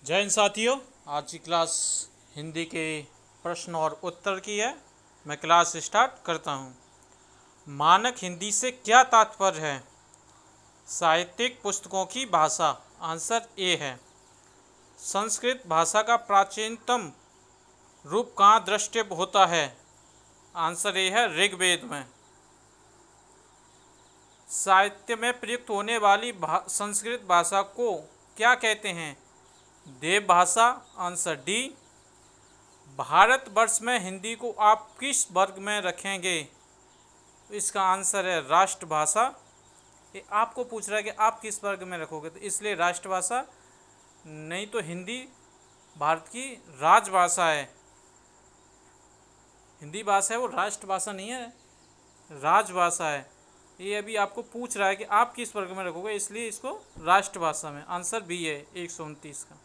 जय हिंद साथियों। आज की क्लास हिंदी के प्रश्न और उत्तर की है। मैं क्लास स्टार्ट करता हूँ। मानक हिंदी से क्या तात्पर्य है? साहित्यिक पुस्तकों की भाषा। आंसर ए है। संस्कृत भाषा का प्राचीनतम रूप कहाँ दृष्टि होता है? आंसर ए है ऋग्वेद में। साहित्य में प्रयुक्त होने वाली संस्कृत भाषा को क्या कहते हैं? देव भाषा। Answer D. भारतवर्ष में हिंदी को आप किस वर्ग में रखेंगे? इसका आंसर है राष्ट्रभाषा। ये आपको पूछ रहा है कि आप किस वर्ग में रखोगे, तो इसलिए राष्ट्रभाषा। नहीं तो हिंदी भारत की राजभाषा है। हिंदी भाषा है वो राष्ट्रभाषा नहीं है, राजभाषा है। ये अभी आपको पूछ रहा है कि आप किस वर्ग में रखोगे, इसलिए इसको राष्ट्रभाषा में। आंसर बी है 129 का।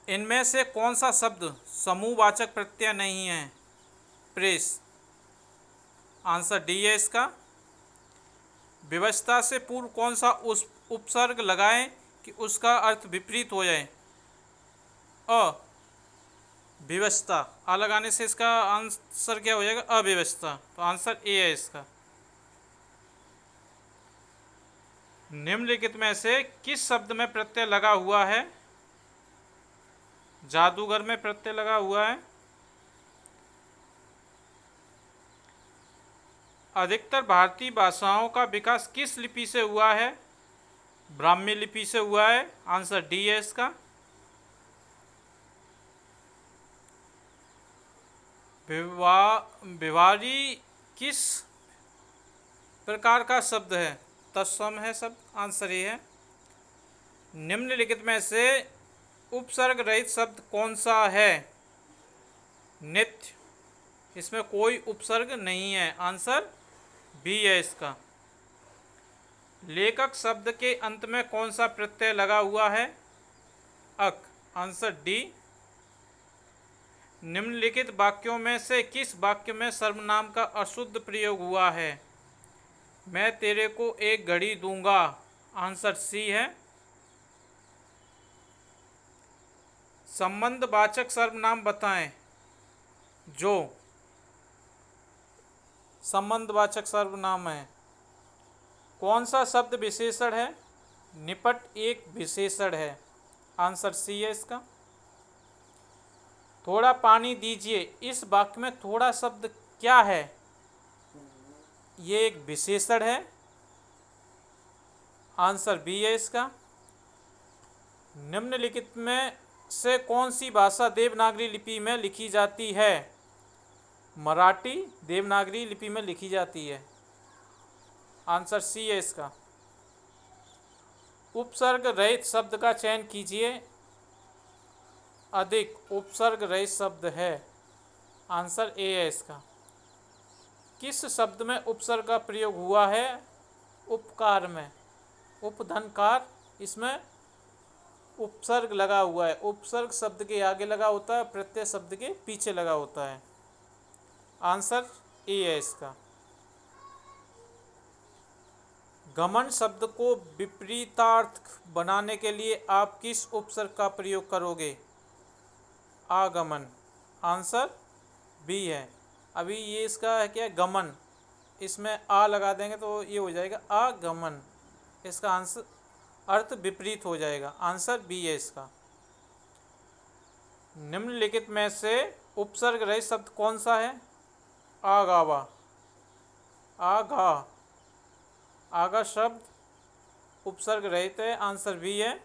इनमें से कौन सा शब्द समूहवाचक प्रत्यय नहीं है? प्रेस। आंसर डी है इसका। विवशता से पूर्व कौन सा उस उपसर्ग लगाएं कि उसका अर्थ विपरीत हो जाए? अविवशता। आ लगाने से इसका आंसर क्या हो जाएगा? अविवशता। तो आंसर ए है इसका। निम्नलिखित में से किस शब्द में प्रत्यय लगा हुआ है? जादूगर में प्रत्यय लगा हुआ है। अधिकतर भारतीय भाषाओं का विकास किस लिपि से हुआ है? ब्राह्मी लिपि से हुआ है। आंसर डी है इसका। भिवारी किस प्रकार का शब्द है? तत्सम है शब्द। आंसर ये है। निम्नलिखित में से उपसर्ग रहित शब्द कौन सा है? नित्य। इसमें कोई उपसर्ग नहीं है। आंसर बी है इसका। लेखक शब्द के अंत में कौन सा प्रत्यय लगा हुआ है? अक। Answer D. निम्नलिखित वाक्यों में से किस वाक्य में सर्वनाम का अशुद्ध प्रयोग हुआ है? मैं तेरे को एक घड़ी दूंगा। आंसर सी है। संबंधवाचक सर्वनाम बताएं। जो संबंधवाचक सर्वनाम है। कौन सा शब्द विशेषण है? निपट एक विशेषण है। आंसर सी है इसका। थोड़ा पानी दीजिए। इस वाक्य में थोड़ा शब्द क्या है? ये एक विशेषण है। आंसर बी है इसका। निम्नलिखित में से कौन सी भाषा देवनागरी लिपि में लिखी जाती है? मराठी देवनागरी लिपि में लिखी जाती है। आंसर सी है इसका। उपसर्ग रहित शब्द का चयन कीजिए। अधिक उपसर्ग रहित शब्द है। आंसर ए है इसका। किस शब्द में उपसर्ग का प्रयोग हुआ है? उपकार में। उपधनकार, इसमें उपसर्ग लगा हुआ है। उपसर्ग शब्द के आगे लगा होता है, प्रत्यय शब्द के पीछे लगा होता है। आंसर ए है इसका। गमन शब्द को विपरीतार्थ बनाने के लिए आप किस उपसर्ग का प्रयोग करोगे? आगमन। आंसर बी है। अभी ये इसका है क्या? गमन। इसमें आ लगा देंगे तो ये हो जाएगा आगमन। इसका आंसर अर्थ विपरीत हो जाएगा। आंसर बी है इसका। निम्नलिखित में से उपसर्ग रहित शब्द कौन सा है? आगावा। आगा। आगा शब्द उपसर्ग रहित है। आंसर बी है।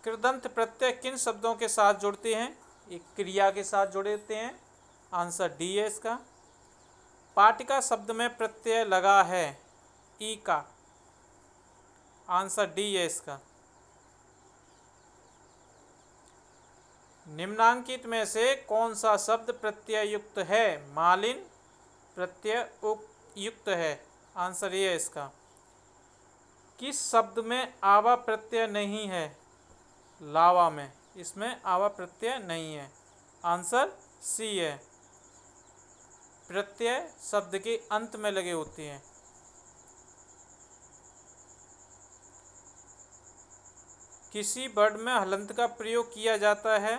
कृदंत प्रत्यय किन शब्दों के साथ जुड़ते हैं? एक क्रिया के साथ जुड़े होते हैं। आंसर डी है इसका। पाटिका शब्द में प्रत्यय लगा है। ई का। आंसर डी है इसका। निम्नांकित में से कौन सा शब्द प्रत्यय युक्त है? मालिन प्रत्यय युक्त है। आंसर ये है इसका। किस शब्द में आवा प्रत्यय नहीं है? लावा में। इसमें आवा प्रत्यय नहीं है। आंसर सी है। प्रत्यय शब्द के अंत में लगे होते हैं। किसी वर्ड में हलंत का प्रयोग किया जाता है